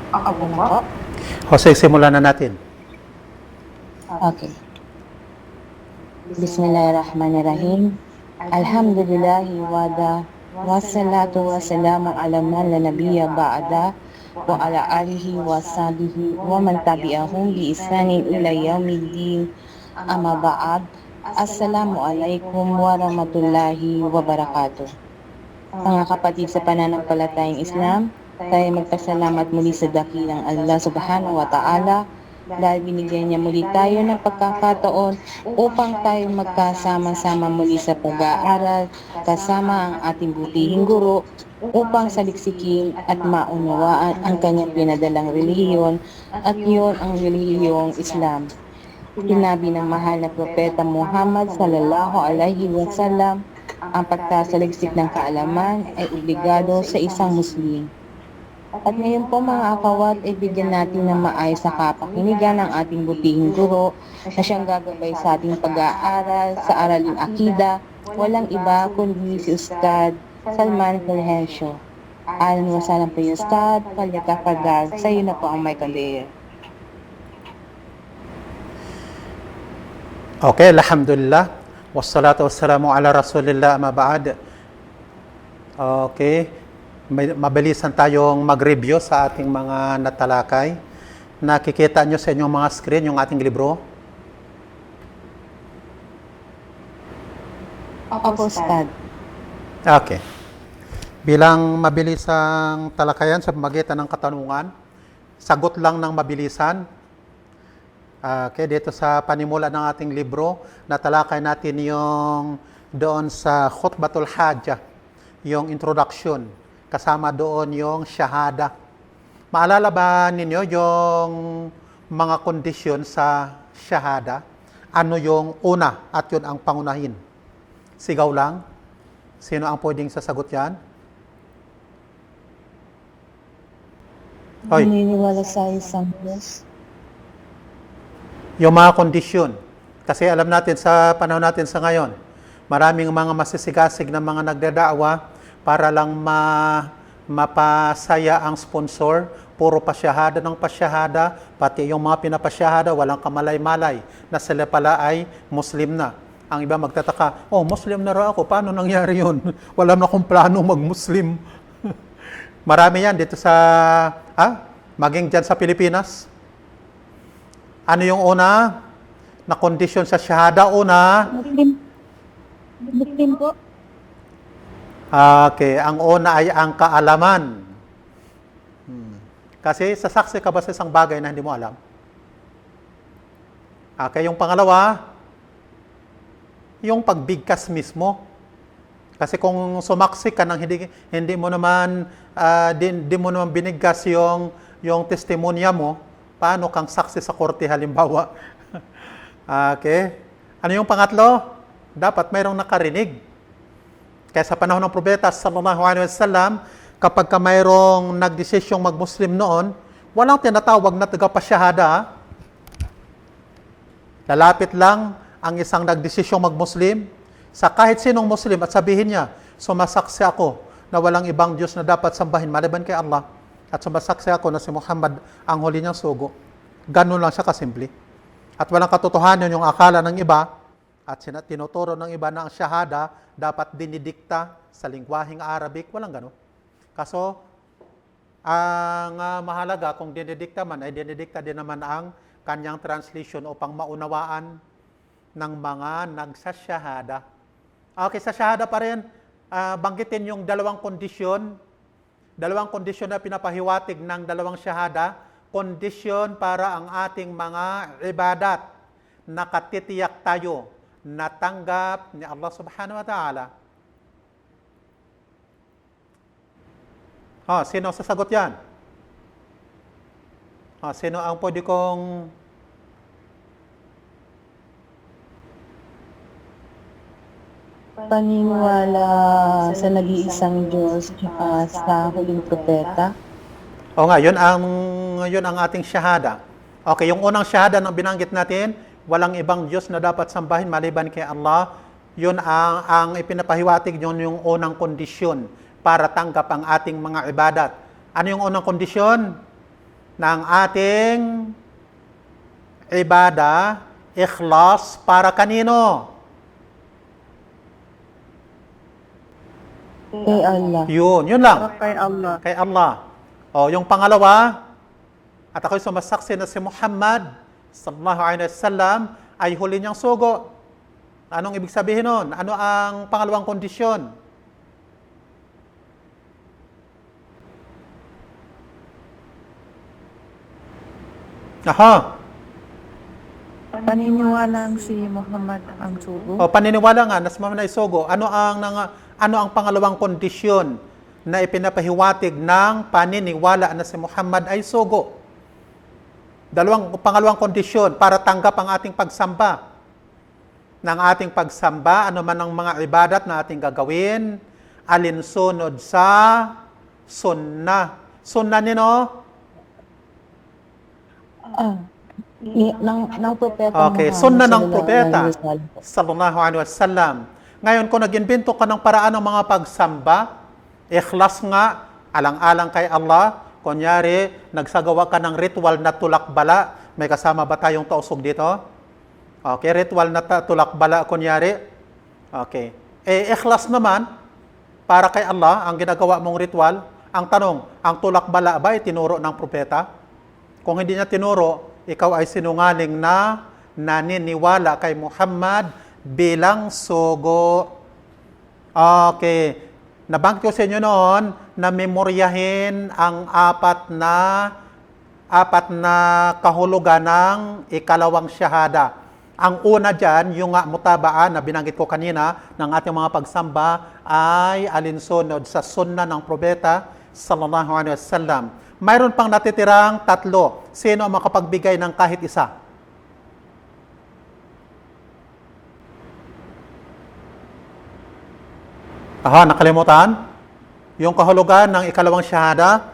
Ako na po. Jose, simulan na natin. Okay. Bismillahirrahmanirrahim. Alhamdulillahi wada. Wassalatu wassalamu ala man la nabiyya ba'da wa ala alihi wa sahbihi wa man tabi'ahum bi ihsanin ila yaumiddin. Amma ba'd. Assalamu alaikum warahmatullahi wabarakatuh. Mga kapatid sa pananampalatayang Islam, tayo magpasalamat muli sa dakilang Allah subhanahu wa ta'ala dahil binigyan niya muli tayo ng pagkakataon upang tayo magkasama-sama muli sa pag-aaral kasama ang ating butihing guro upang saliksikin at maunawaan ang kanyang pinadalang relihiyon at yun ang relihiyong Islam. Sinabi ng mahal na propeta Muhammad sallallahu alaihi wasallam, ang pagsasaliksik ng kaalaman ay obligado sa isang Muslim. At ngayon po mga akawat ay bigyan natin ng maayos na kapakinigan ng ating butihing guro na siyang gagabay sa ating pag-aaral sa Araling Akida, walang iba kundi si Ustad Salman Fulgencio. Alan wasalam po yung Ustad, palyatafagal, sa iyo na po ang may kandeer. Okay, alhamdulillah. Wassalatu wassalamu ala rasulillah amma ba'd. Okay, mabilisan tayong mag-review sa ating mga natalakay. Nakikita nyo sa inyong mga screen yung ating libro. Opo, Ustad. Okay. Bilang mabilisang talakayan sa pamagitan ng katanungan, sagot lang ng mabilisan. Okay, dito sa panimula ng ating libro, natalakay natin yung doon sa Khutbatul Hajjah, yung introduction. Kasama doon yung shahada. Maalala ba ninyo yung mga kondisyon sa shahada? Ano yung una at yun ang pangunahin? Sigaw lang. Sino ang pwedeng sasagot yan? Hoy. Naniniwala sa isang Diyos. Yung mga kondisyon. Kasi alam natin sa panahon natin sa ngayon, maraming mga masisigasig na mga nagdadaawa para lang mapasaya ang sponsor, puro pasyahada ng pasyahada, pati yung mga pinapasyahada, walang kamalay-malay na sila pala ay Muslim na. Ang iba magtataka, oh, Muslim na raw ako, paano nangyari yun? Wala na akong plano mag-Muslim. Marami yan dito sa, maging dyan sa Pilipinas. Ano yung una na kondisyon sa shahada? Una, Muslim po. okay, ang una ay ang kaalaman. Kasi sasaksi ka ba sa isang bagay na hindi mo alam? Okay, yung pangalawa, yung pagbigkas mismo. Kasi kung sumaksi ka nang hindi mo naman binigkas yung testimonya mo, paano kang saksi sa korte halimbawa? Okay. Ano yung pangatlo? Dapat mayroong nakarinig. Kaya sa panahon ng propeta sallallahu alaihi wasallam, kapag ka mayroong nagdesisyong mag-Muslim noon, walang tinatawag na tagapasyahada. Lalapit lang ang isang nagdesisyong mag-Muslim sa kahit sinong Muslim at sabihin niya, sumasaksi ako na walang ibang Diyos na dapat sambahin maliban kay Allah. At sumasaksi ako na si Muhammad ang huli niyang sugo. Ganun lang siya kasimple. At walang katotohanan yung akala ng iba at tinuturo ng iba na ang shahada dapat dinidikta sa lingwaheng Arabic. Walang ganun. Kaso, ang mahalaga kung dinidikta man ay dinidikta din naman ang kanyang translation upang maunawaan ng mga nagsasyahada. Okay, sa shahada pa rin, banggitin yung dalawang kondisyon na pinapahiwatig ng dalawang shahada, kondisyon para ang ating mga ibadat nakatitiyak tayo na tanggap ni Allah subhanahu wa ta'ala. Sino sasagot yan? Sino ang pwede kong Paniniwala sa nag-iisang Diyos at sa huling propeta. O nga, yun ang ating shahada. Okay, yung unang shahada na binanggit natin, walang ibang Diyos na dapat sambahin maliban kay Allah. Yun ang ipinapahiwatig yun yung unang kondisyon para tanggap ang ating mga ibadat. Ano yung unang kondisyon? ng ating ibada, ikhlas para kanino? Kay Allah. Yun lang. Kay Allah. Kay Allah. O, yung pangalawa, at ako'y sumasaksi na si Muhammad sallallahu alaihi wasallam ay huli niyang sugo. Anong ibig sabihin nun? Ano ang pangalawang kondisyon? Aha. Paniniwalang si Muhammad ang sugo. O, paniniwala nga na si Muhammad ay sugo. Ano ang pangalawang kondisyon na ipinapahiwatig ng paniniwala na si Muhammad ay sugo? Pangalawang kondisyon para tanggap ang ating pagsamba. Ng ating pagsamba, ano man ang mga ibadat na ating gagawin, alinsunod sa sunnah. Sunnah nino? Ng propeta Okay, Muhammad sunnah ng sallallahu propeta alaihi wasallam. sallallahu alaihi wasallam. Ngayon, kung nag-invento ka ng paraan ng mga pagsamba, ikhlas nga, alang-alang kay Allah, kunyari, nagsagawa ka ng ritual na tulak-bala, may kasama ba tayong tausog dito? Okay, ritual na tulak-bala, kunyari. Okay. Ikhlas naman, para kay Allah, ang ginagawa mong ritual, ang tanong, ang tulak-bala ba ay tinuro ng propeta? Kung hindi niya tinuro, ikaw ay sinungaling na naniniwala kay Muhammad bilang sugo. Okay. Nabanggit ko sa inyo noon na memoryahin ang apat na kahulugan ng ikalawang syahada. Ang una dyan, yung mutabaan na binanggit ko kanina ng ating mga pagsamba ay alinsunod sa sunnah ng propeta sallallahu alaihi wasallam. Mayroon pang natitirang tatlo. Sino ang makapagbigay ng kahit isa? Aha, nakalimutan? Yung kahulugan ng ikalawang syahada.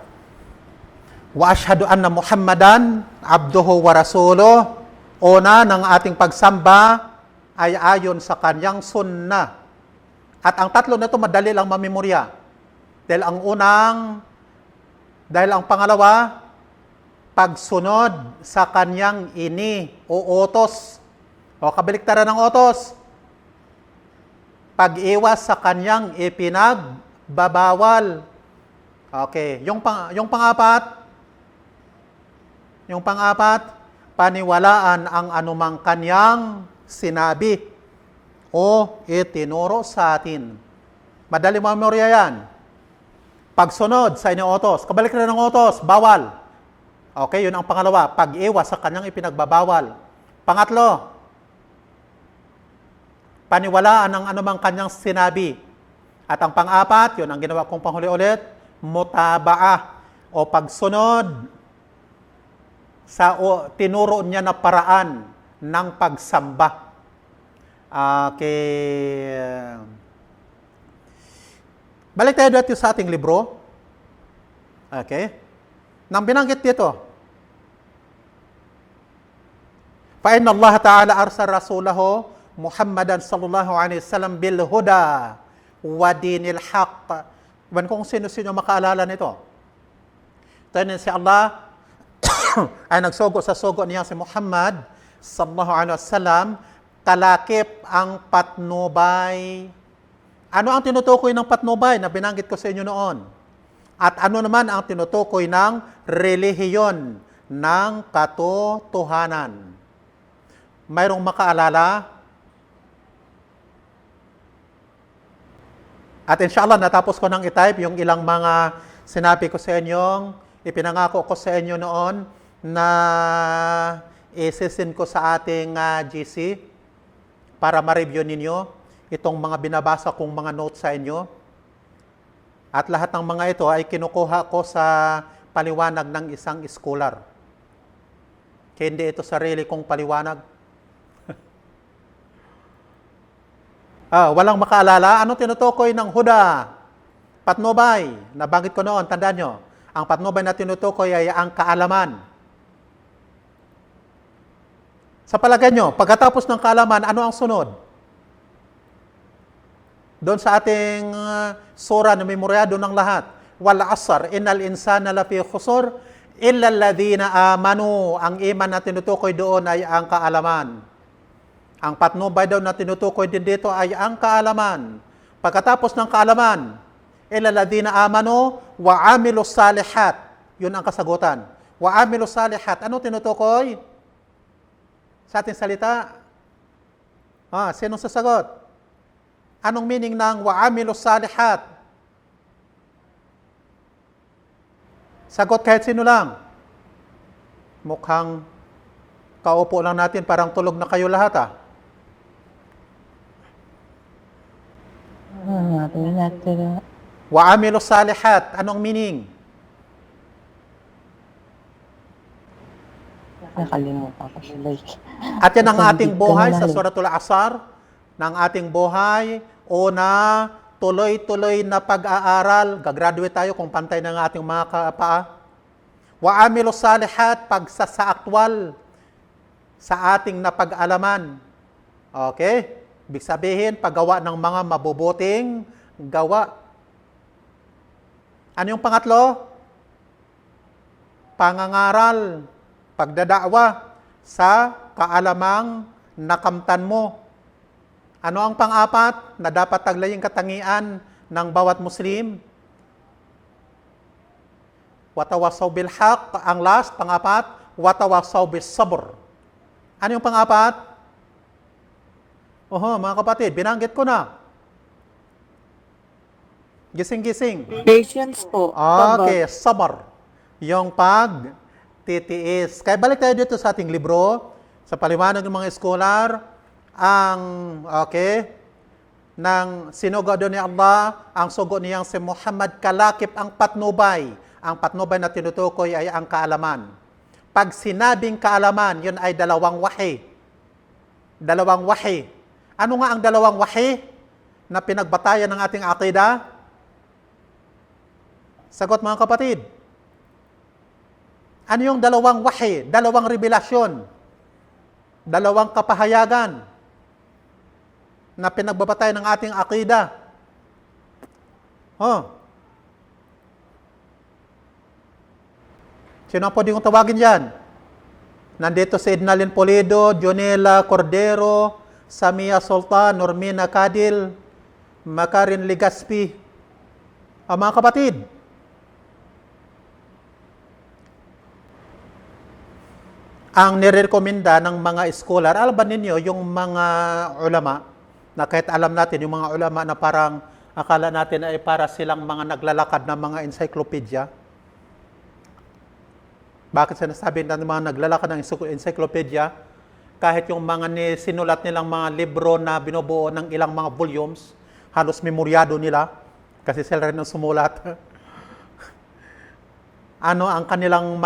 Wa ashhadu anna Muhammadan abduhu wa rasuluh. Una ng ating pagsamba ay ayon sa kanyang sunnah. At ang tatlo na ito madali lang mamemorya. Dahil ang pangalawa, pagsunod sa kanyang o utos. O kabaliktaran ng utos. Pag-iwas sa kanyang ipinagbabawal. Okay, yung pang-apat, paniwalaan ang anumang kanyang sinabi o itinuro sa atin. Madali memorya yan. Pagsunod sa inyong kabaliktaran ng utos, bawal. Okay, yun ang pangalawa, pag-iwas sa kanyang ipinagbabawal. Pangatlo, paniwalaan ang anumang kanyang sinabi. At ang pang-apat, yun ang ginawa kong panghuli ulit, mutabaa o pagsunod sa tinuro niya na paraan ng pagsamba. Okay. Balik tayo dito sa ating libro. Okay. Nang binanggit dito, fa inna Allah Ta'ala arsal rasulahu Muhammadan sallallahu alaihi wasallam bil huda wa dinil haqq. Iban kung sino-sino makaalala nito. Ito si Allah ay nagsugo sa sugo niya si Muhammad sallallahu alaihi wasallam, kalakip ang patnubay. Ano ang tinutukoy ng patnubay na binanggit ko sa inyo noon? At ano naman ang tinutukoy ng relihiyon ng katotohanan? Mayroong makaalala? At inshallah, natapos ko nang i-type yung ilang mga sinabi ko sa inyong, ipinangako ko sa inyo noon na isisin ko sa ating GC para ma-review ninyo itong mga binabasa kong mga notes sa inyo. At lahat ng mga ito ay kinukuha ko sa paliwanag ng isang scholar. Kaya hindi ito sarili kong paliwanag. Walang makaalala. Ano tinutukoy ng huda? Patnubay. Nabanggit ko noon, tandaan nyo. Ang patnubay na tinutukoy ay ang kaalaman. Sa palagay nyo, pagkatapos ng kaalaman, ano ang sunod? Doon sa ating surah na memoryado ng lahat. Wal asr, innal insana lafi khusur, Illa alladhina amanu, ang iman na tinutukoy doon ay ang kaalaman. Ang patnubay daw na tinutukoy din dito ay ang kaalaman. Pagkatapos ng kaalaman, illa alladhina amanu wa amilus salihat. Yun ang kasagutan. Wa amilus salihat. Ano tinutukoy? Sa ating salita, sinong sasagot? Anong meaning ng wa amilus salihat? Sagot kahit sino lang. Mukhang kaupo lang natin, parang tulog na kayo lahat Wa amilus salihat. Anong meaning? Nakalimutan ko siya. At yan ang ating buhay sa Suratul Asar, ng ating buhay, una, tuloy-tuloy na pag-aaral. Gagraduate tayo kung pantay ng ating mga kapaa. Wa amilus salihat, pagsasaaktwal sa ating napag-alaman. Okay? Ibig sabihin, paggawa ng mga mabubuting gawa. Ano yung pangatlo? Pangangaral, pagdadakwa sa kaalamang nakamtan mo. Ano ang pang-apat na dapat taglaying katangian ng bawat Muslim? Watawasaw bil haq, ang last, pang-apat, watawasaw bis sabr. Ano yung pang-apat? Mga kapatid, binanggit ko na. Gising-gising. Patience po. Okay, sabar. Yung pagtitiis. Kaya balik tayo dito sa ating libro, sa paliwanag ng mga eskolar, ng sinugado ni Allah, ang sugo niyang si Muhammad, kalakip ang patnubay. Ang patnubay na tinutukoy ay ang kaalaman. Pag sinabing kaalaman, yun ay dalawang wahi. Dalawang wahi. Ano nga ang dalawang wahi na pinagbatayan ng ating akida? Sagot mga kapatid. Ano yung dalawang wahi? Dalawang revelasyon. Dalawang kapahayagan na pinagbabatay ng ating akida. Sino ang pwede kong tawagin dyan? Nandito si Ednalyn Polido, Jonela Cordero, Samia Sultan, Normina Kadil, Makarin Ligaspi. Mga kapatid, ang nirekomenda ng mga scholar, alam ba ninyo yung mga ulama, na kahit alam natin, yung mga ulama na parang akala natin ay para silang mga naglalakad na mga encyclopedia. Bakit sinasabi na mga naglalakad ng encyclopedia? Kahit yung mga sinulat nilang mga libro na binubuo ng ilang mga volumes, halos memoryado nila, kasi sila rin ang sumulat. Ano ang kanilang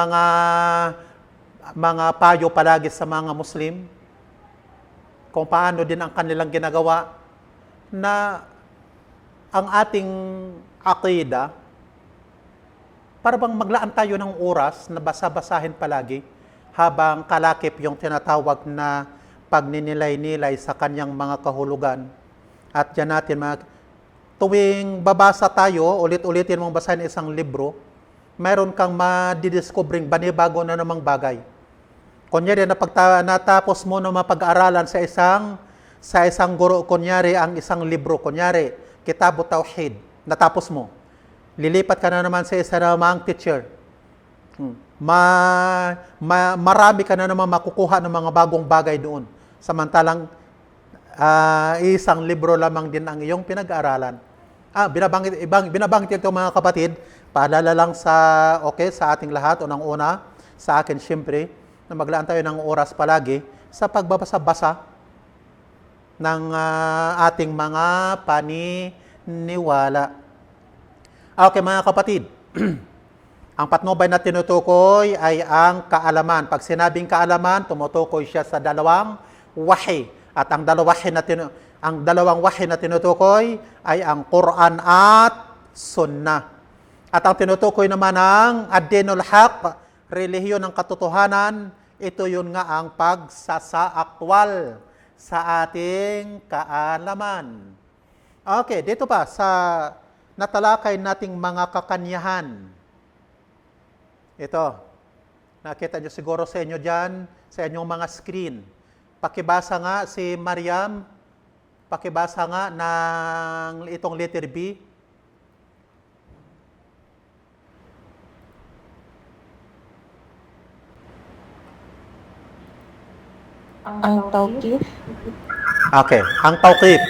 mga payo palagi sa mga Muslim? Kung paano din ang kanilang ginagawa na ang ating akida, para bang maglaan tayo ng oras na basa-basahin palagi habang kalakip yung tinatawag na pagninilay-nilay sa kanyang mga kahulugan. At yan natin, tuwing babasa tayo, ulit-ulitin mong basahin isang libro, mayroon kang madidiscovering banibago na namang bagay. Kunyari, natapos mo na mapag-aralan sa isang guro, kunyari, ang isang libro, kunyari, Kitabu Tauhid, natapos mo. Lilipat ka na naman sa isa namang teacher. Marami ka na naman makukuha ng mga bagong bagay doon. Samantalang, isang libro lamang din ang iyong pinag-aaralan. Binabanggit ito mga kapatid, paalala lang sa ating lahat, unang-una, sa akin siyempre, na maglaan tayo ng oras palagi sa pagbabasa-basa ng ating mga paniniwala. Okay mga kapatid, ang patnubay na tinutukoy ay ang kaalaman. Pag sinabing kaalaman, tumutukoy siya sa dalawang wahi. At ang dalawang wahi na tinutukoy ay ang Quran at Sunnah. At ang tinutukoy naman ng ad-dinul haq, relihiyon ng katotohanan, ito yun nga ang pagsasaaktwal sa ating kaalaman. Okay, dito pa sa natalakay nating mga kakanyahan. Ito, Nakita nyo siguro sa inyo dyan, sa inyong mga screen. Pakibasa nga si Mariam, pakibasa nga ng itong letter B. Ang tawqif, Okay, ang tawqif.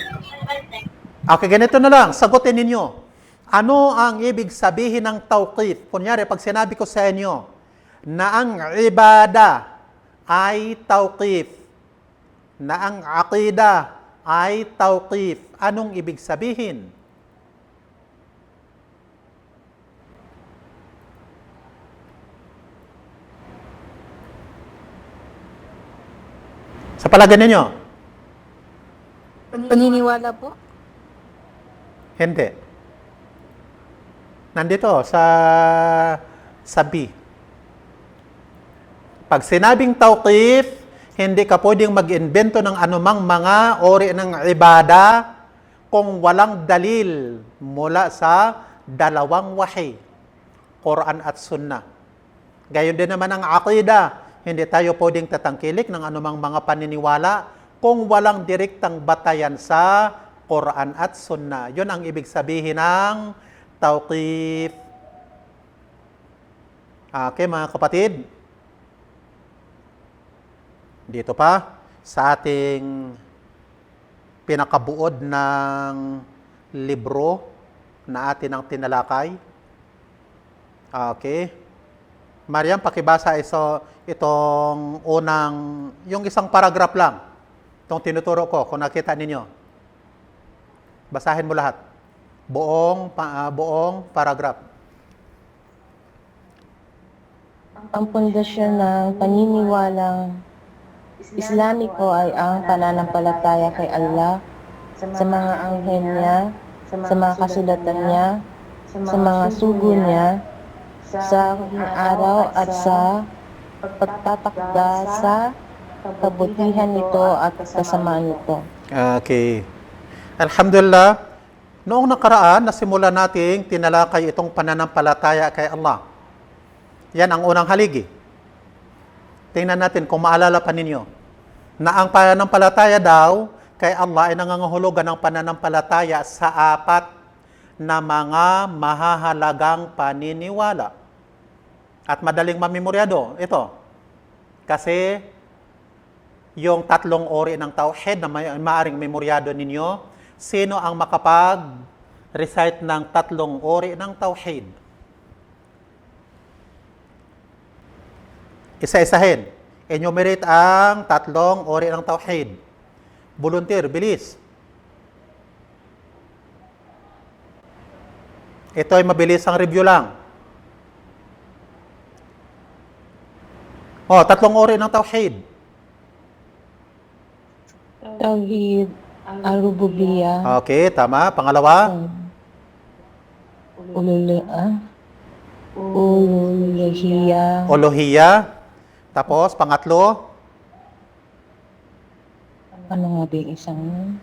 Okay, ganito na lang, sagutin ninyo. Ano ang ibig sabihin ng tawqif? Kunyari, pag sinabi ko sa inyo na ang ibada ay tawqif, na ang aqida ay tawqif, anong ibig sabihin? Sa palagay ninyo? Paniniwala po? Hindi. Nandito sa B. Pag sinabing tawqif, hindi ka pwedeng mag-invento ng anumang mga ori ng ibada kung walang dalil mula sa dalawang wahi, Quran at Sunnah. Gayon din naman ang aqida. Hindi tayo pwedeng tatangkilik ng anumang mga paniniwala kung walang direktang batayan sa Quran at Sunnah. Yun ang ibig sabihin ng tawqif. Okay, mga kapatid. Dito pa, sa ating pinakabuod ng libro na atin ang tinalakay. Okay. Mariam, pakibasa itong unang, yung isang paragraph lang. Itong tinuturo ko, kung nakita ninyo. Basahin mo lahat. Buong paragraph. ang pundasyon ng paniniwalang Islamiko ay ang pananampalataya kay Allah, sa mga anghel niya, sa mga kasulatan niya, sa mga sugo niya, sa huling araw at sa pagtatakda sa kabutihan nito at kasamaan nito. Okay. Alhamdulillah, noong nakaraan, nasimula nating tinalakay itong pananampalataya kay Allah. Yan ang unang haligi. Tingnan natin kung maalala pa ninyo na ang pananampalataya daw kay Allah ay nangangahulugan ng pananampalataya sa apat na mga mahahalagang paniniwala. At madaling mamemoryado ito. Kasi yung tatlong ori ng tauhid na maaring memoryado ninyo, sino ang makapag-recite ng tatlong ori ng tauhid? Isa-isahin. Enumerate ang tatlong ori ng tauhid. Volunteer, bilis. Ito ay mabilis ang review lang. Tatlong ori ng tauhid. Tawhid, al-rububiyah, Okay, tama. Pangalawa? uluhiyah, Uluhiyah. Tapos, pangatlo? ano nga ba yung isang yun?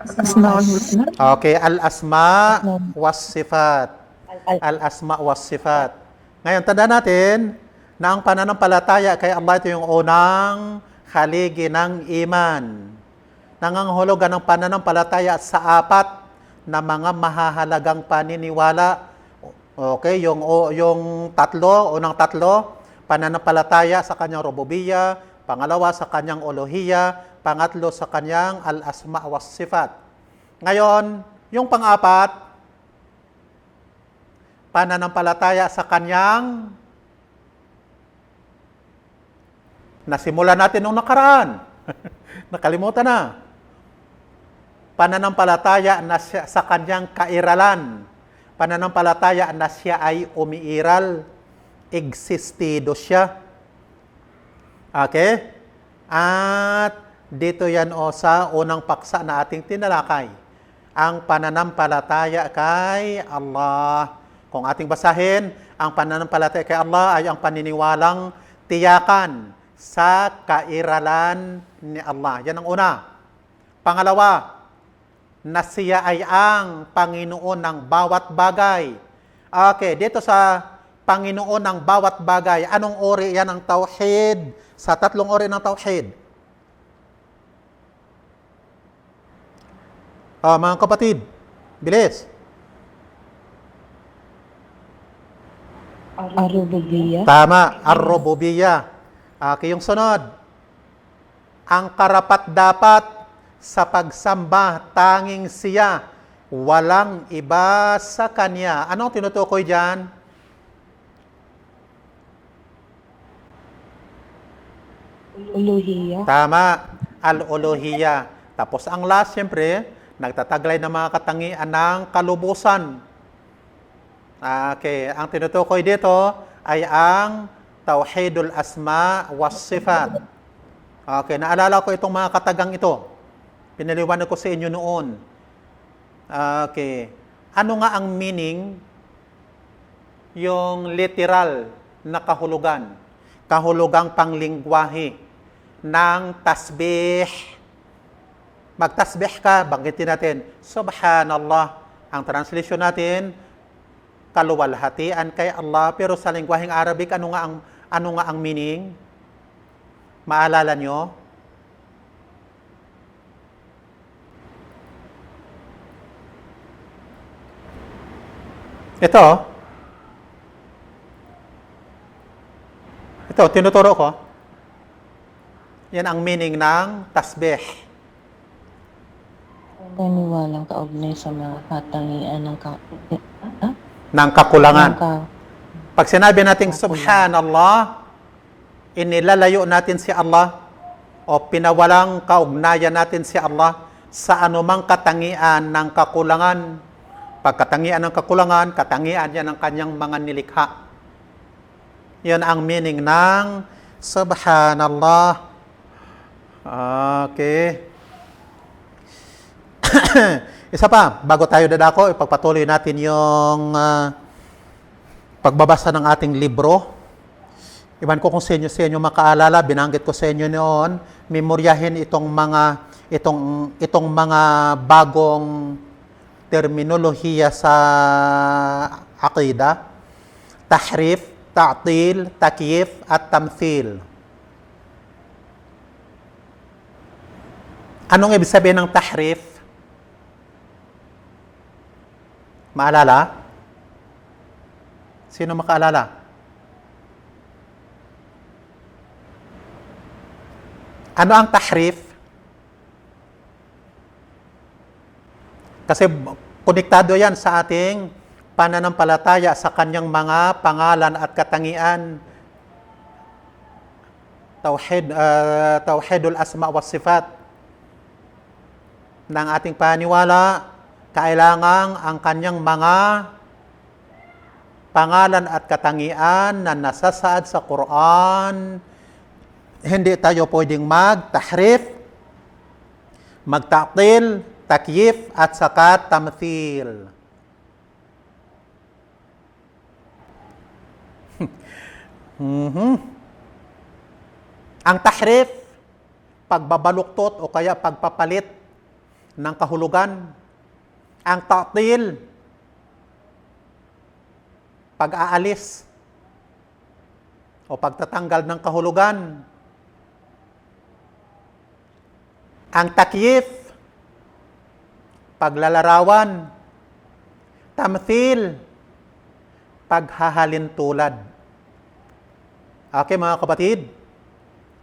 Asmaul Husna? Okay, al-asma was sifat. Al-asma was sifat. Ngayon, tanda natin na ang pananampalataya kay Allah ito yung unang haligi ng iman. Nangangahulugan ng pananampalataya sa apat na mga mahahalagang paniniwala. Okay, yung unang tatlo, pananampalataya sa kanyang rububiyya, pangalawa sa kanyang uluhiyya, pangatlo sa kanyang al-asma was sifat. Ngayon, yung pang-apat, pananampalataya sa kanyang nasimula natin nung nakaraan. Nakalimutan na. Pananampalataya na sa kanyang kairalan. Pananampalataya na siya ay umiiral. Existido siya. Okay? At dito yan sa unang paksa na ating tinalakay. Ang pananampalataya kay Allah. Kung ating basahin, ang pananampalataya kay Allah ay ang paniniwalang tiyakan sa kairalan ni Allah. Yan ang una. Pangalawa, na siya ay ang Panginoon ng bawat bagay. Okay, dito sa Panginoon ng bawat bagay. Anong uri yan ng tauhid? Sa tatlong uri ng tauhid. Mga kapatid, bilis. Ar-Rububiyyah. Tama, ar-rububiyya. Okay, yung sunod. Ang karapat-dapat sa pagsamba, tanging siya. Walang iba sa kanya. Anong tinutukoy dyan? Uluhiyyah. Tama, al-uluhiyya. Tapos ang last, siyempre, nagtataglay ng mga katangian ng kalubusan. Okay, ang tinutukoy dito ay ang Tauhidul Asma was Sifat. Okay, naalala ko itong mga katagang ito. Pinaliwanag ko sa inyo noon. Okay, ano nga ang meaning? Yung literal na kahulugan. Kahulugang panglingwahe ng tasbih. Magtasbih ka, banggitin natin, Subhanallah. Ang translation natin, kaluwalhatian kay Allah. Pero sa lingwaheng Arabic, ano nga ang meaning? Maalala nyo? Ito, tinuturo ko. Yan ang meaning ng tasbih. Paniwalang kaugnay sa mga katangian ng Ng kakulangan. ng ka- Pag sinabi natin Subhanallah, inilalayo natin si Allah o pinawalang kaugnayan natin si Allah sa anumang katangian ng kakulangan. Pagkatangian ng kakulangan, katangian yan ng kanyang mga nilikha. Yan ang meaning ng Subhanallah. Okay. Isa pa, bago tayo dadako, ipagpatuloy natin yung pagbabasa ng ating libro. Iwan ko kung sa inyo makaalala, binanggit ko sa inyo noon, memoryahin itong mga bagong terminolohiya sa aqida. Tahrif, ta'til, takyif, at tamthil. Anong ibig sabihin ng tahrif? Maalala? Sino makaalala? Ano ang tahrif? Kasi konektado yan sa ating pananampalataya sa kanyang mga pangalan at katangian. Tauhidul Asma was Sifat. Ng ating paniwala, kailangang ang kanyang mga pangalan at katangian na nasasaad sa Quran, hindi tayo pwedeng mag-tahrif, mag-ta'til, takyif, at saka tamthil. Ang tahrif, pagbabaluktot o kaya pagpapalit ng kahulugan. Ang ta'til, pag-aalis o pagtatanggal ng kahulugan. Ang takyif, paglalarawan. Tamthil, paghahalin tulad. Okay mga kapatid?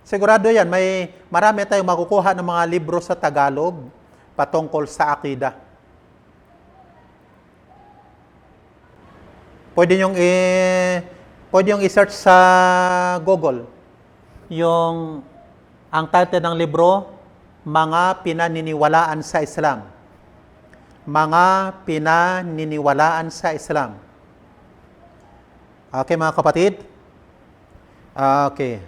Sigurado yan, marami tayong makukuha ng mga libro sa Tagalog patungkol sa akida. Pwede niyong i-search sa Google ang title ng libro, Mga Pinaniniwalaan sa Islam. Mga Pinaniniwalaan sa Islam. Okay mga kapatid? Okay.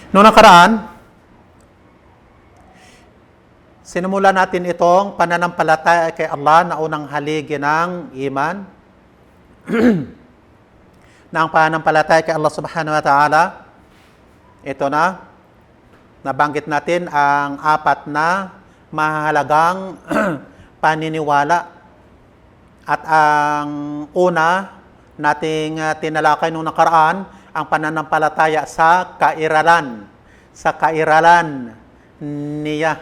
Noong nakaraan, sinimula natin itong pananampalataya kay Allah na unang haligi ng iman. Na ang pananampalataya kay Allah subhanahu wa ta'ala, ito na, nabanggit natin ang apat na mahalagang paniniwala. At ang una nating tinalakay nung nakaraan, ang pananampalataya sa kairalan. Sa kairalan niya.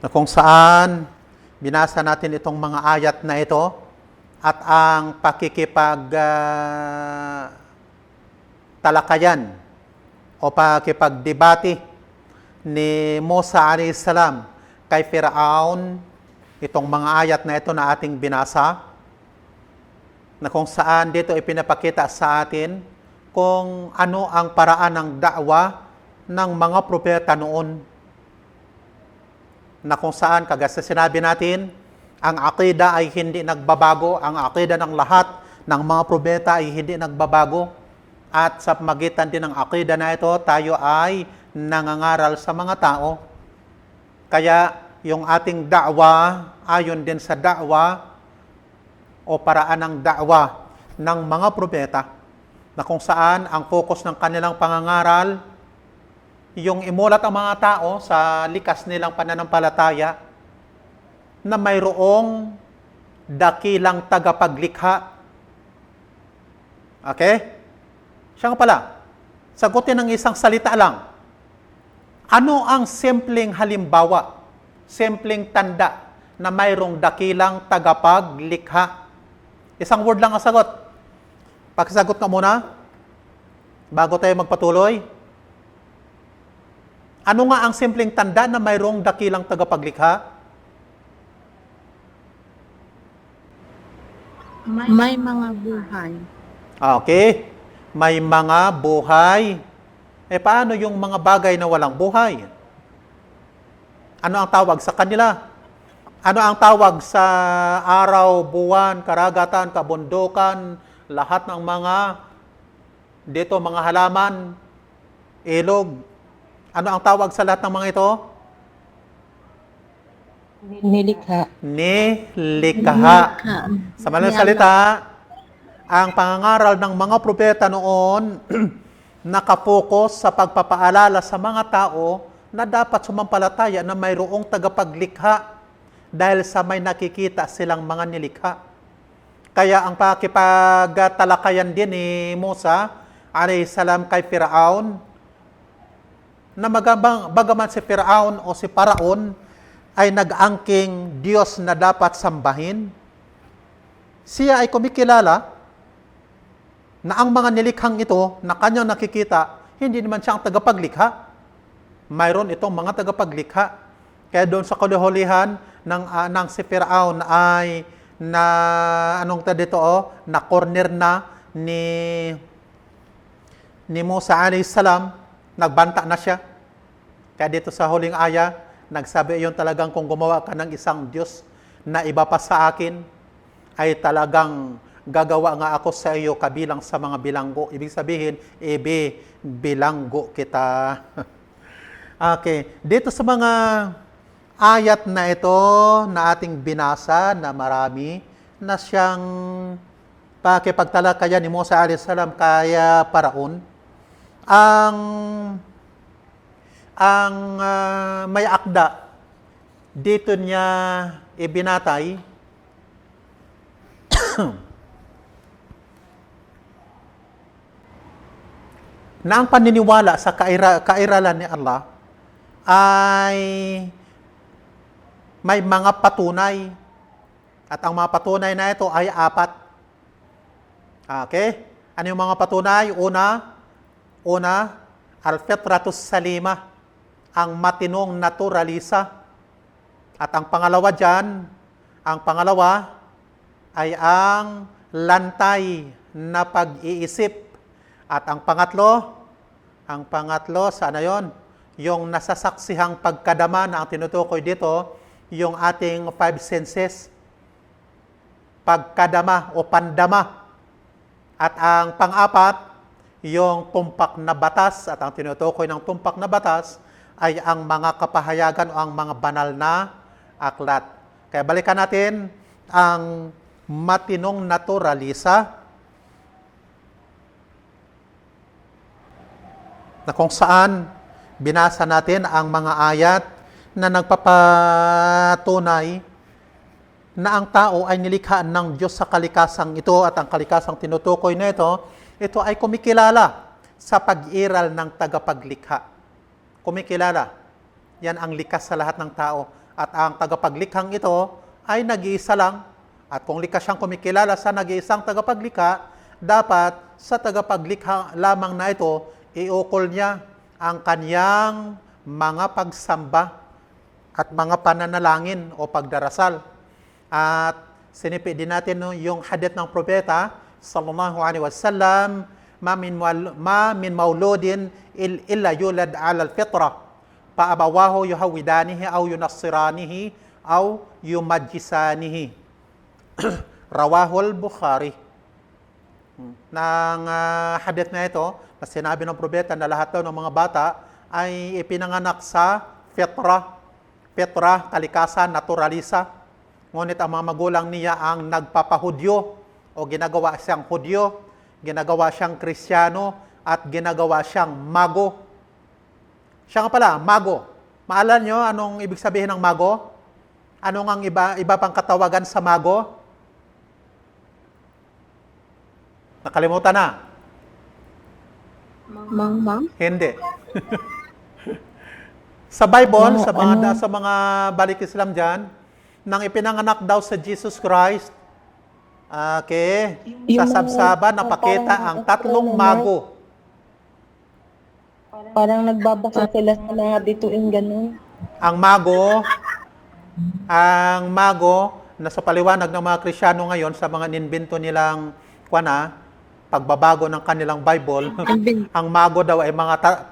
Na kung saan binasa natin itong mga ayat na ito at ang talakayan o pakikipagdebate ni Musa alayhis salam kay Firaun, itong mga ayat na ito na ating binasa, na kung saan dito ipinapakita sa atin kung ano ang paraan ng da'wa ng mga propeta noon. Na kung saan, kagaya sa sinabi natin, ang aqida ay hindi nagbabago, ang aqida ng lahat ng mga propeta ay hindi nagbabago. At sa magitan din ng aqida na ito, tayo ay nangangaral sa mga tao. Kaya yung ating da'wa, ayon din sa da'wa o paraan ng da'wa ng mga propeta, na kung saan ang focus ng kanilang pangangaral, yung imulat ang mga tao sa likas nilang pananampalataya na mayroong dakilang tagapaglikha. Okay? Siya nga pala, sagutin ng isang salita lang. Ano ang simpleng halimbawa, simpleng tanda na mayroong dakilang tagapaglikha? Isang word lang ang sagot. Pakisagot ka muna bago tayo magpatuloy. Ano nga ang simpleng tanda na mayroong dakilang tagapaglikha? May mga buhay. Okay. May mga buhay. Paano yung mga bagay na walang buhay? Ano ang tawag sa kanila? Ano ang tawag sa araw, buwan, karagatan, kabundukan, lahat ng mga dito, mga halaman, ilog? Ano ang tawag sa lahat ng mga ito? Nilikha. Nilikha. Sa madaling salita, ang pangangaral ng mga propeta noon nakapokus sa pagpapaalala sa mga tao na dapat sumampalataya na mayroong tagapaglikha dahil sa may nakikita silang mga nilikha. Kaya ang pakipagtalakayan din ni Musa alayhis salam kay Firaun, na bagaman si Firaun o si Paraon ay nag-angking Diyos na dapat sambahin, siya ay kumikilala na ang mga nilikhang ito na kanyang nakikita, hindi naman siya ang tagapaglikha. Mayroon itong mga tagapaglikha. Kaya doon sa kaluhulihan ng si Firaun ay na corner na ni Musa alayhis salam, nagbanta na siya. Kaya dito sa huling aya, nagsabi iyon talagang kung gumawa ka ng isang Diyos na iba pa sa akin, ay talagang gagawa nga ako sa iyo kabilang sa mga bilanggo. Ibig sabihin, bilanggo kita. Okay. Dito sa mga ayat na ito na ating binasa na marami na siyang pakipagtalakayan ni Musa alayhis salam kaya Paraon, ang may akda dito niya ibinatay na ang paniniwala sa kairalan ni Allah ay may mga patunay. At ang mga patunay na ito ay 4. Okay? Ano yung mga patunay? Una, al-fitratus salima, ang matinong naturalisa. At ang pangalawa ay ang lantay na pag-iisip. At ang pangatlo, sana yon? Yung nasasaksihang pagkadama na ang tinutukoy dito, yung ating 5 senses. Pagkadama o pandama. At ang pang-4, yung tumpak na batas. At ang tinutukoy ng tumpak na batas ay ang mga kapahayagan o ang mga banal na aklat. Kaya balikan natin ang matinong naturalisa, na kung saan binasa natin ang mga ayat na nagpapatunay na ang tao ay nilikha ng Diyos sa kalikasang ito at ang kalikasang tinutukoy na ito ay kumikilala sa pag-iral ng tagapaglikha. Kumikilala. Yan ang likas sa lahat ng tao. At ang tagapaglikhang ito ay nag-iisa lang. At kung likas siyang kumikilala sa nag-iisang tagapaglikha, dapat sa tagapaglikha lamang na ito, iukol niya ang kanyang mga pagsamba at mga pananalangin o pagdarasal. At sinipi din natin yung hadith ng propeta sallallahu alaihi wasallam, ma min mauludin illa yulad ala al-fitra fa abawahu yuhawidanihi aw yunassiranihi aw yumajjisanihi. Rawahul Bukhari. Nang hadith na ito, na sinabi ng propeta na lahat daw ng mga bata ay ipinanganak sa fitra, kalikasan, naturalisa. Ngunit ang mga magulang niya ang nagpapahudyo o ginagawa siyang Hudyo, ginagawa siyang Kristiyano, at ginagawa siyang mago. Siya nga pala, mago. Maalala nyo anong ibig sabihin ng mago? Anong ang iba pang katawagan sa mago? Nakalimutan na? Mang? Hindi. Sa Bible, sa mga balik Islam dyan, nang ipinanganak daw sa Jesus Christ, sa sabsaba napakita ang tatlong mago. Parang nagbabasa sila sa mga bituin ganun. Ang mago na sa paliwanag ng mga Kristiyano ngayon sa mga ninbento nilang pagbabago ng kanilang Bible, ang mago daw ay mga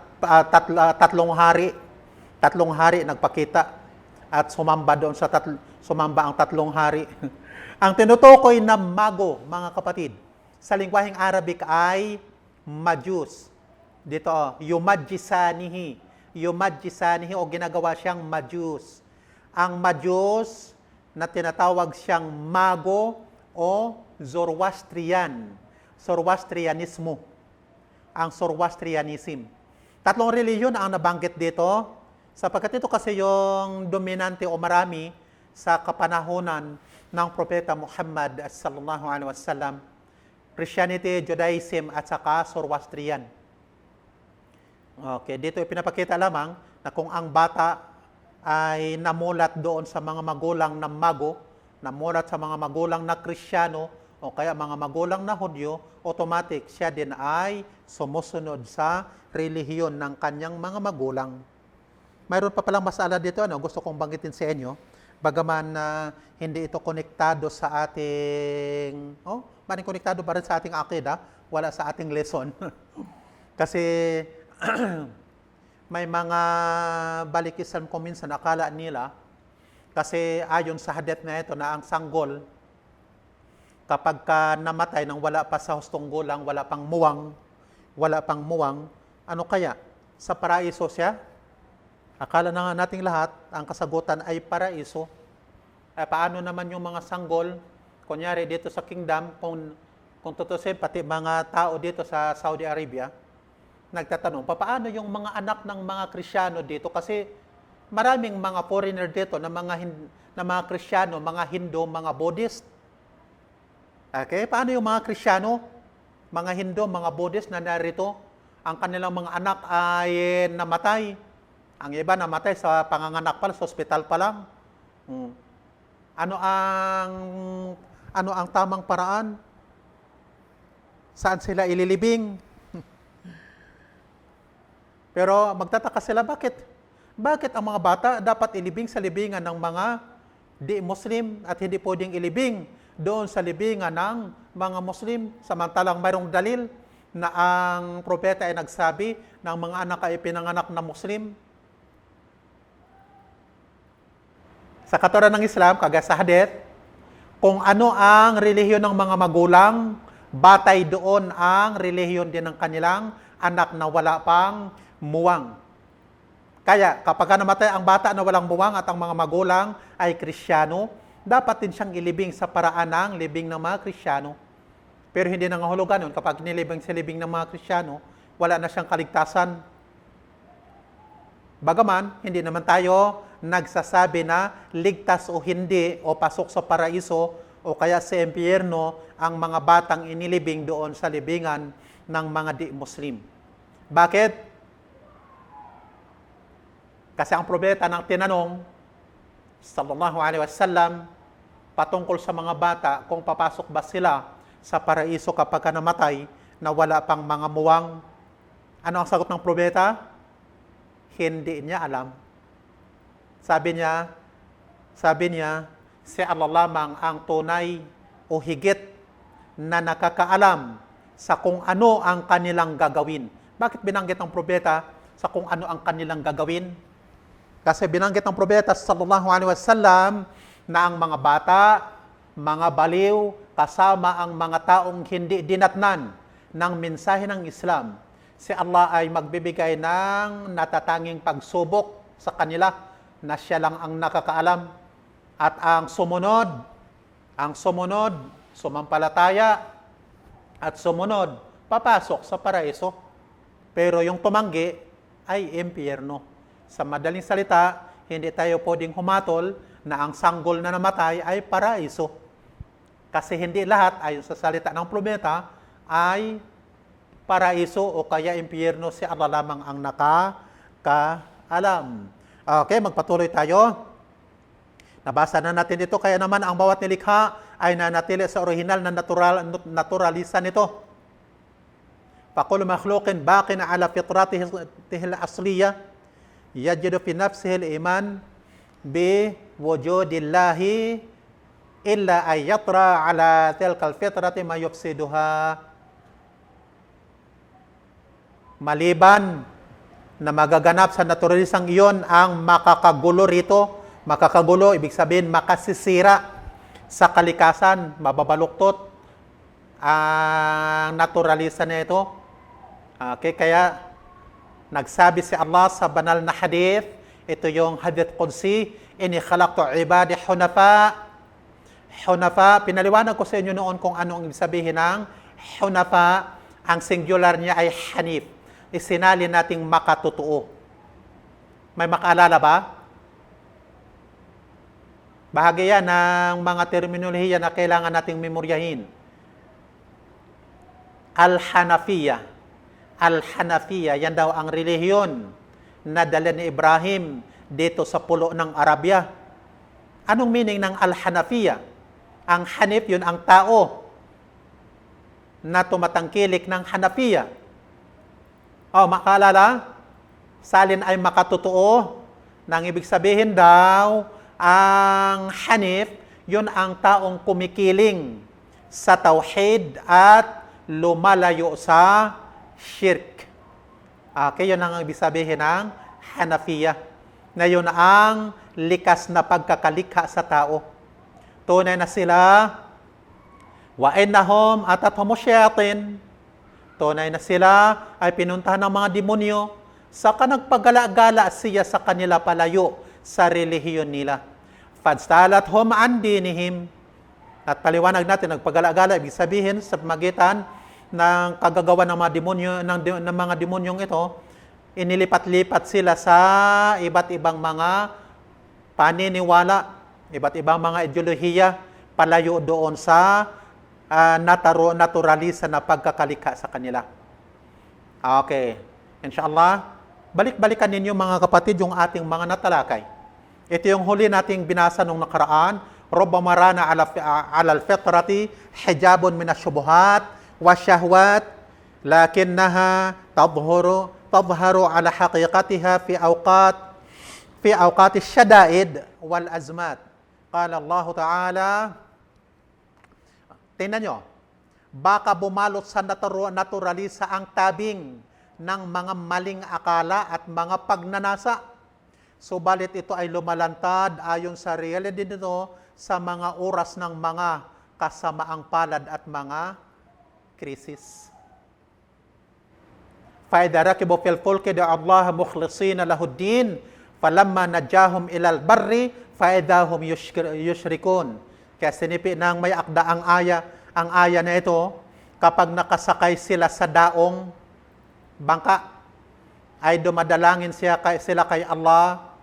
tatlong hari. Tatlong hari nagpakita at sumamba doon sumamba ang tatlong hari. Ang tinutukoy na mago, mga kapatid, sa lingwaheng Arabic ay majus. Dito, yumajjisanihi. Yumajjisanihi o ginagawa siyang majus. Ang majus na tinatawag siyang mago o Zoroastrian. Zoroastrianismo. Ang Zoroastrianism. Tatlong reliyon ang nabanggit dito. Sapagkat ito kasi yung dominante o marami sa kapanahunan ng Propeta Muhammad sallallahu alaihi wasallam. Christianity, Judaism at saka Zoroastrian. Okay, dito ipinapakita lamang na kung ang bata ay namulat doon sa mga magulang na mago, namulat sa mga magulang na Kristiyano o kaya mga magulang na Hudyo, automatic siya din ay sumusunod sa relihiyon ng kanyang mga magulang. Mayroon pa palang masala dito, gusto kong banggitin sa inyo, bagaman hindi ito konektado sa ating, maring konektado pa rin sa ating akida, wala sa ating lesson. Kasi may mga balikisan ko minsan akala nila, kasi ayon sa hadith na ito na ang sanggol, kapag namatay nang wala pa sa hustong gulang, wala pang muwang, ano kaya? Sa paraiso siya? Akala na nga nating lahat, ang kasagutan ay paraiso. Paano naman yung mga sanggol? Kunyari dito sa kingdom, kung tutusin, pati mga tao dito sa Saudi Arabia, nagtatanong, paano yung mga anak ng mga Kristiyano dito? Kasi maraming mga foreigner dito na mga Kristiyano, mga Hindu, mga Buddhist. Okay, paano yung mga Kristiyano, mga Hindu, mga Buddhist na narito? Ang kanilang mga anak ay namatay. Ang iba namatay sa panganganak pa, sa ospital pa lang. Ano ang tamang paraan? Saan sila ililibing? Pero magtataka sila, bakit? Bakit ang mga bata dapat ilibing sa libingan ng mga di-Muslim at hindi pwedeng ilibing doon sa libingan ng mga Muslim? Samantalang mayroong dalil na ang propeta ay nagsabi ng mga anak ay pinanganak na Muslim. Sa katuran ng Islam, kagaya sa hadith, kung ano ang relihiyon ng mga magulang, batay doon ang relihiyon din ng kanilang anak na wala pang muwang. Kaya kapag namatay ang bata na walang muwang at ang mga magulang ay Kristiyano, dapat din siyang ilibing sa paraan ng libing ng mga Kristiyano. Pero hindi nangahulugan yun. Kapag nilibing sa libing ng mga Kristiyano, wala na siyang kaligtasan. Bagaman, hindi naman tayo nagsasabi na ligtas o hindi o pasok sa paraiso o kaya sa impyerno ang mga batang inilibing doon sa libingan ng mga di-Muslim. Bakit? Kasi ang propeta nang tinanong, sallallahu alaihi wasallam, patungkol sa mga bata, kung papasok ba sila sa paraiso kapag namatay na wala pang mga muwang. Ano ang sagot ng propeta? Hindi niya alam. Sabi niya, si Allah lamang ang tunay o higit na nakakaalam sa kung ano ang kanilang gagawin. Bakit binanggit ng propeta sa kung ano ang kanilang gagawin? Kasi binanggit ng propeta sallallahu alaihi wasallam na ang mga bata, mga baliw, kasama ang mga taong hindi dinatnan ng mensahe ng Islam, si Allah ay magbibigay ng natatanging pagsubok sa kanila na siya lang ang nakakaalam. At ang sumunod, sumampalataya, at sumunod, papasok sa paraiso. Pero yung tumanggi ay impyerno. Sa madaling salita, hindi tayo pwedeng humatol na ang sanggol na namatay ay paraiso. Kasi hindi lahat, ayon sa salita ng propeta, ay paraiso o kaya impyerno. Si Allah lamang ang nakakaalam. Okay, magpatuloy tayo. Nabasa na natin ito, kaya naman ang bawat nilikha ay nanatili sa orihinal na naturalisa nito. فَقُلُ مَخْلُوقٍ بَاقٍ عَلَى فِطْرَتِهِ الْأَصْلِيَّةِ يَجِدُ فِي نَفْسِهِ الْإِيمَانِ بِوُجُودِ اللَّهِ إِلَّا أَنْ يَطْرَأَ عَلَى تِلْكَ الْفِطْرَةِ مَا يُفْسِدُهَا. Maliban na magaganap sa naturalisang iyon ang makakagulo rito. Makakagulo, ibig sabihin makasisira sa kalikasan, mababaluktot ang naturalisa na ito. Okay, kaya nagsabi si Allah sa banal na hadith, ito yung hadith Qudsi, inni khalaqtu ibadi hunafa. Hunafa, pinaliwanag ko sa inyo noon kung ano ang ibig sabihin ng hunafa. Ang singular niya ay hanif. Isinali nating makatotoo. May makaalala ba? Bahagi yan ng mga terminolohiya na kailangan nating memoryahin. Al-Hanafiya. Al-Hanafiya, yan daw ang relihiyon na dala ni Ibrahim dito sa pulo ng Arabia. Anong meaning ng Al-Hanafiya? Ang Hanif, yun ang tao na tumatangkilik ng Hanafiya. Makaalala? Salin ay makatotoo. Nang ibig sabihin daw, ang Hanif, yun ang taong kumikiling sa tauhid at lumalayo sa shirk. Okay, yun ang ibig sabihin ng Hanafiya. Na yun ang likas na pagkakalikha sa tao. Tunay na sila, wa innahum atathum syayatin. Tunay na sila ay pinuntahan ng mga demonyo, saka nagpagala-gala siya sa kanila palayo sa relihiyon nila. Fadstalathum an dinihim. At paliwanag natin, nagpagala-gala, ibig sabihin sa magitan ng kagagawa ng mga demonyo, ng mga demonyong ito, inilipat-lipat sila sa iba't ibang mga paniniwala, iba't ibang mga ideolohiya, palayo doon sa naturalisa na pagkakalikha sa kanila. Okay. Inshallah, balik-balikan ninyo mga kapatid yung ating mga natalakay. Ito yung huli nating binasa nung nakaraan. Rubbama rana ala al-fitrati hijabun min asyubuhat wa syahwat lakinnaha tadhharu ala haqiqatiha fi awqat asyada'id wal azmat. Qala Allah Ta'ala, tingnan nyo, baka bumalot sa naturalisa ang tabing ng mga maling akala at mga pagnanasa. Subalit ito ay lumalantad ayon sa realidad nito sa mga oras ng mga kasamaang palad at mga krisis. فَإِذَا رَكِبُوا فِي الْفُلْكِ دَعَوُا اللَّهَ مُخْلِصِينَ لَهُ الدِّينَ فَلَمَّا نَجَّاهُمْ إِلَى الْبَرِّ فَإِذَا هُمْ يُشْرِكُونَ. Kaya sinipi ng may akda ang aya na ito, kapag nakasakay sila sa daong bangka, ay dumadalangin sila kay Allah,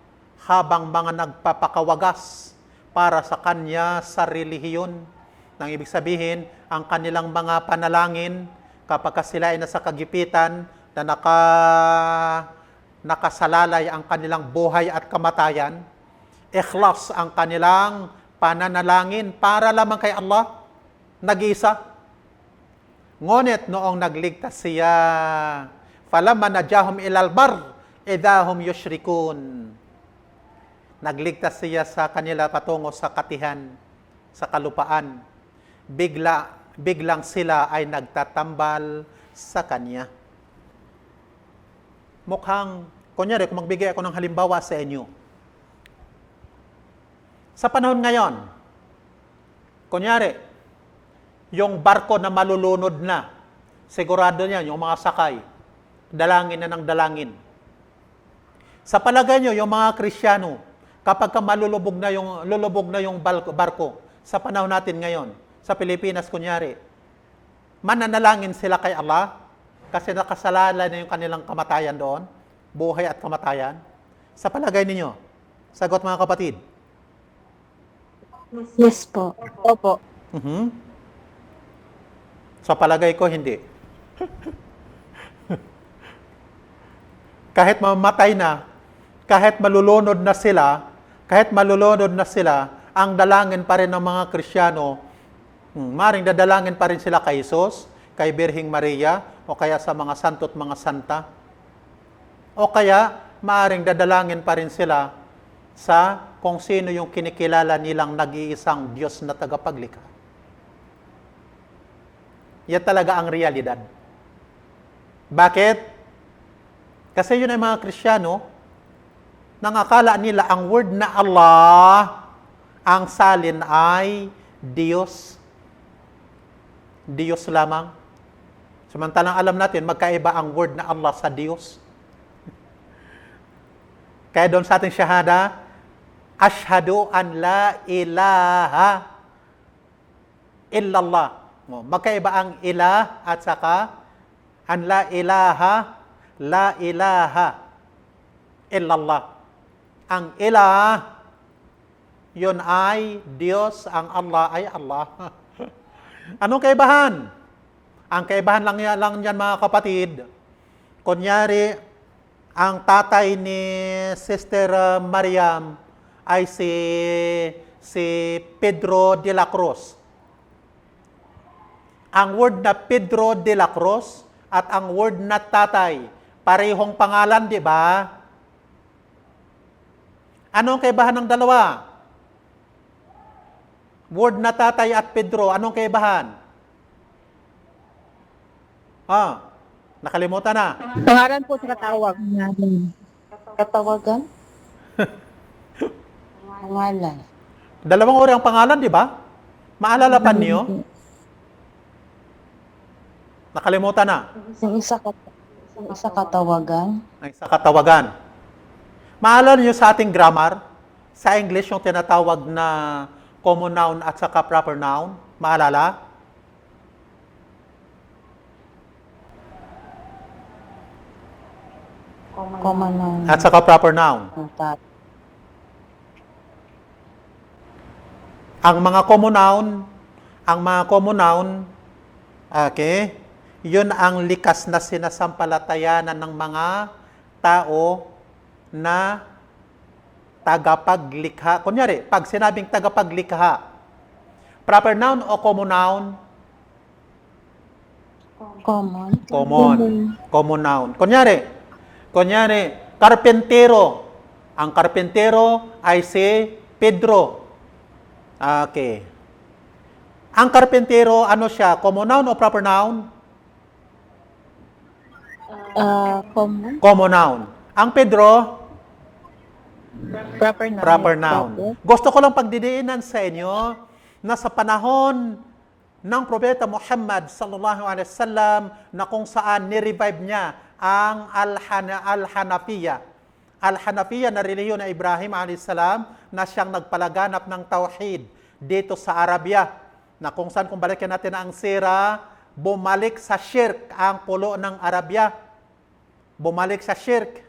habang mga nagpapakawagas para sa kanya sa relihiyon. Nang ibig sabihin, ang kanilang mga panalangin kapag sila ay nasa kagipitan na nakasalalay ang kanilang buhay at kamatayan, ikhlas ang kanilang pananalangin para lamang kay Allah, nag-isa. Ngunit noong nagligtas siya, falamma najahum ilal bar, idahum yushrikun. Nagligtas siya sa kanila patungo sa katihan, sa kalupaan. Biglang sila ay nagtatambal sa kanya. Mukhang, kunyari, kung magbigay ako ng halimbawa sa inyo. Sa panahon ngayon, kunyari, yung barko na malulunod na, sigurado niyan, yung mga sakay, dalangin na ng dalangin. Sa palagay nyo, yung mga Kristiyano, kapag lulubog na yung barko, sa panahon natin ngayon, sa Pilipinas, kunyari, mananalangin sila kay Allah kasi nakasalalay na yung kanilang kamatayan doon, buhay at kamatayan. Sa palagay ninyo, sagot mga kapatid. Yes po. Opo. Sa palagay ko, hindi. Kahit mamatay na, kahit malulunod na sila, ang dalangin pa rin ng mga Kristiyano, maring dadalangin pa rin sila kay Jesus, kay Birhing Maria, o kaya sa mga santo at mga santa. O kaya, maring dadalangin pa rin sila sa kung sino yung kinikilala nilang nag-iisang Diyos na tagapaglikha. Yan talaga ang realidad. Bakit? Kasi yun ay mga Kristiyano, nang akala nila ang word na Allah, ang salin ay Diyos. Diyos lamang. Samantalang alam natin, magkaiba ang word na Allah sa Diyos. Kaya doon sa ating shahada, Ashhadu an la ilaha illallah. Magkaiba ang ilah at saka an la ilaha illallah. Ang ilah, yun ay Diyos, ang Allah ay Allah. Anong kaibahan? Ang kaibahan lang yan mga kapatid. Kunyari, ang tatay ni Sister Mariam ay si Pedro de la Cruz. Ang word na Pedro de la Cruz at ang word na tatay, parehong pangalan, di ba? Anong kaibahan ng dalawa? Word na tatay at Pedro, anong kaibahan? Nakalimutan na. Pangalan po sa katawag. Katawagan? Pangalan. Dalawang uri ang pangalan, di ba? Maalala pa niyo? Nakalimutan na. Yung isa katawagan. Ang isa katawagan. Maalala niyo sa ating grammar, sa English yung tinatawag na common noun at saka proper noun? Maalala? Common noun. At saka proper noun. Ang mga common noun, okay, yun ang likas na sinasampalatayanan ng mga tao na tagapaglikha. Kunyari, pag sinabing tagapaglikha, proper noun o common noun? Common noun. Kunyari, karpentero. Ang karpentero ay si Pedro. Okay. Ang karpentero, ano siya? Common noun o proper noun? Common noun. Ang Pedro? Proper noun. Gusto ko lang pagdidiinan sa inyo na sa panahon ng Propeta Muhammad sallallahu alaihi wasallam na kung saan ni-revive niya ang Al-Hanafiya. Al-Hanafiya na relihiyon na Ibrahim alayhis salam na siyang nagpalaganap ng tauhid dito sa Arabia, na kung saan, kung balikan natin ang sira, bumalik sa shirk ang pulo ng Arabia. Bumalik sa shirk.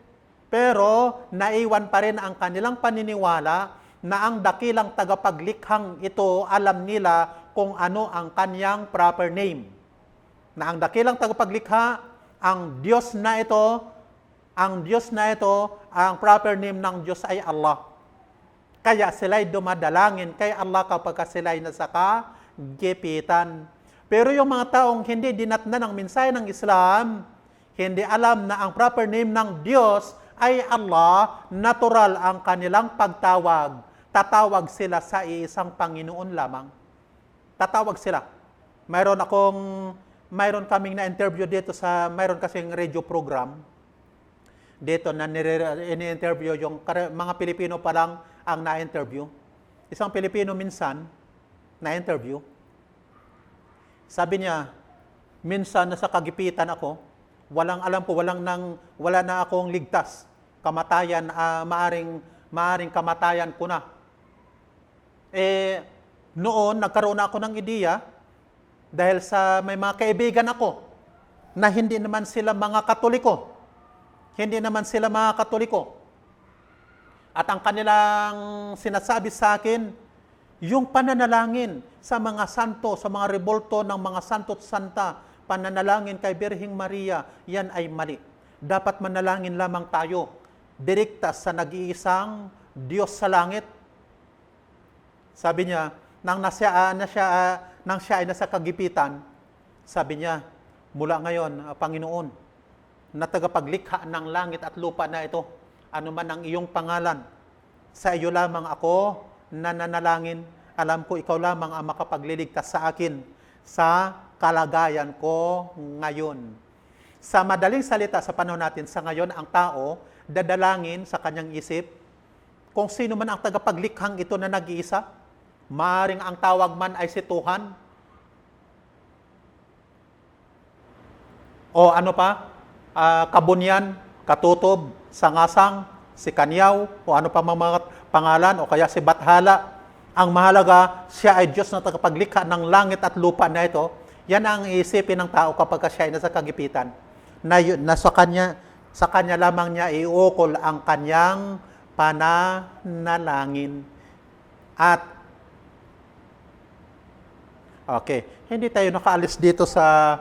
Pero naiwan pa rin ang kanilang paniniwala na ang dakilang tagapaglikhang ito alam nila kung ano ang kanyang proper name. Na ang dakilang tagapaglikha, ang Diyos na ito, ang proper name ng Diyos ay Allah. Kaya sila'y dumadalangin kay Allah kapag sila'y nasa kagipitan. Pero yung mga taong hindi dinatnan ng mensahe ng Islam, hindi alam na ang proper name ng Diyos ay Allah, natural ang kanilang pagtawag. Tatawag sila sa iisang Panginoon lamang. Tatawag sila. Mayroon kaming na-interview dito mayroon kasing radio program dito na ini-interview yung mga Pilipino pa lang ang na-interview. Isang Pilipino minsan na-interview. Sabi niya, minsan nasa kagipitan ako, walang alam ko, wala na akong ligtas. Kamatayan, maaring kamatayan ko na. Noon, nagkaroon ako ng ideya dahil may mga kaibigan ako na hindi naman sila mga Katoliko. At ang kanilang sinasabi sa akin, yung pananalangin sa mga santo, sa mga rebulto ng mga santo at santa, pananalangin kay Birheng Maria, yan ay mali. Dapat manalangin lamang tayo direkta sa nag-iisang Diyos sa langit. Sabi niya, nang siya ay nasa kagipitan, sabi niya, mula ngayon, Panginoon, na tagapaglikha ng langit at lupa na ito, ano man ang iyong pangalan, sa iyo lamang ako nananalangin. Alam ko ikaw lamang ang makapagliligtas sa akin sa kalagayan ko ngayon. Sa madaling salita sa panahon natin sa ngayon, ang tao dadalangin sa kanyang isip kung sino man ang tagapaglikhang ito na nag-iisa. Maaring ang tawag man ay si Tuhan. O ano pa? Kabunyan, Katutob, Sangasang, si Kanyaw, o ano pa mga pangalan, o kaya si Bathala. Ang mahalaga, siya ay Diyos na tagapaglikha ng langit at lupa na ito. Yan ang iisipin ng tao kapag siya ay nasa kagipitan. Na sa kanya lamang niya iukol ang kanyang pananalangin. At, okay, hindi tayo nakaalis dito sa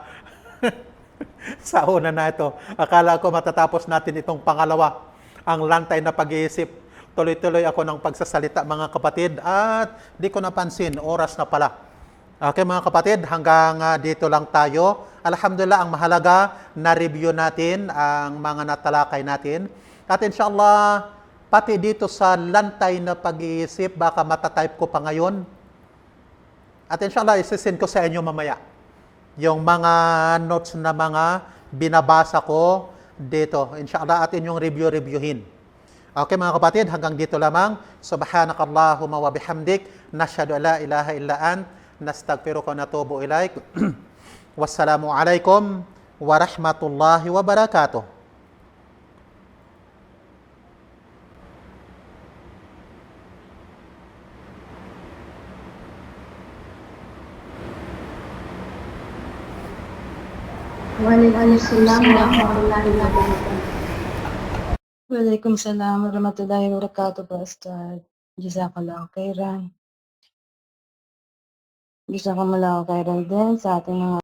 sa una na ito. Akala ko matatapos natin itong pangalawa, ang lantay na pag-iisip. Tuloy-tuloy ako ng pagsasalita, mga kapatid, at di ko napansin, oras na pala. Okay, mga kapatid, hanggang dito lang tayo. Alhamdulillah, ang mahalaga, na-review natin ang mga natalakay natin. At inshallah, pati dito sa lantay na pag-iisip, baka matatype ko pa ngayon. At inshallah, isisend ko sa inyo mamaya yung mga notes na mga binabasa ko dito. Inshallah, at inyong reviewin. Okay, mga kapatid, hanggang dito lamang. Subhanakallahumma wa bihamdik, nashhadu an la ilaha illa ant, nastaghfiruka wa natubu ilaik. Wassalamu alaikum warahmatullahi wabarakatuh. Waalaikumsalam warahmatullahi wabarakatuh. Waalaikumsalam warahmatullahi wabarakatuh, Ustaz. Jazakallahu khairan. Jazakumullahu khairan din sa ating mga